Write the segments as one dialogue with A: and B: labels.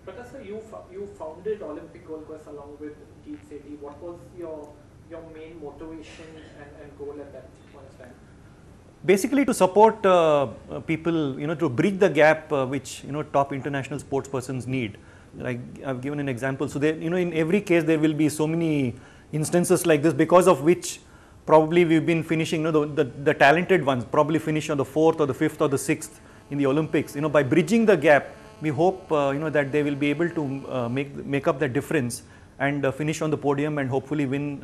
A: Prakash sir, you founded Olympic Gold Quest along with Geet Sethi. What was your main motivation and goal at that point of time?
B: Basically, to support people, to bridge the gap which top international sports persons need. Like I've given an example. So there, in every case there will be so many instances like this, because of which probably we've been finishing, the talented ones probably finish on the 4th or the 5th or the 6th in the Olympics. By bridging the gap, we hope that they will be able to make up the difference and finish on the podium and hopefully win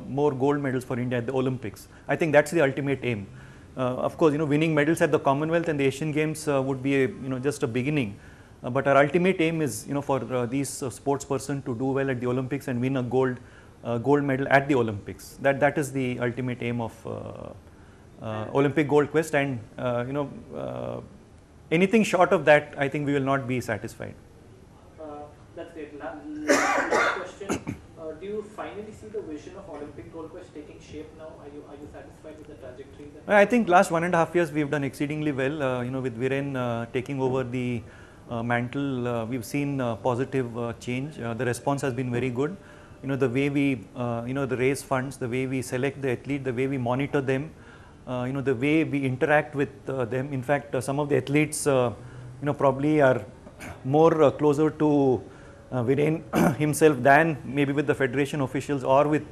B: more gold medals for India at the Olympics. I think that's the ultimate aim. Of course, winning medals at the Commonwealth and the Asian Games would be just a beginning. But our ultimate aim is for these sports person to do well at the Olympics and win a gold medal at the Olympics. That is the ultimate aim of Olympic Gold Quest, and anything short of that, I think we will not be satisfied.
A: That's great. Last question. Do you finally see the vision of Olympic Gold Quest taking shape now? Are you satisfied with the trajectory?
B: I think last 1.5 years we've done exceedingly well. With Viren taking over the mantle, we've seen positive change. The response has been very good. The way we, the raise funds, the way we select the athlete, the way we monitor them, the way we interact with them. In fact, some of the athletes, probably are more closer to Viren himself than maybe with the federation officials or with,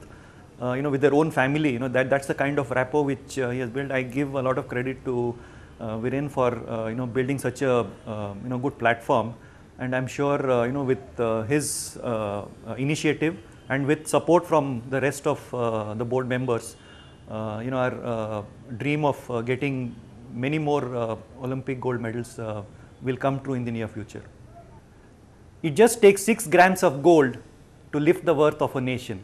B: with their own family. That's the kind of rapport which he has built. I give a lot of credit to Viren for building such a good platform, and I'm sure with his initiative and with support from the rest of the board members, our dream of getting many more Olympic gold medals will come true in the near future. It just takes 6 grams of gold to lift the worth of a nation.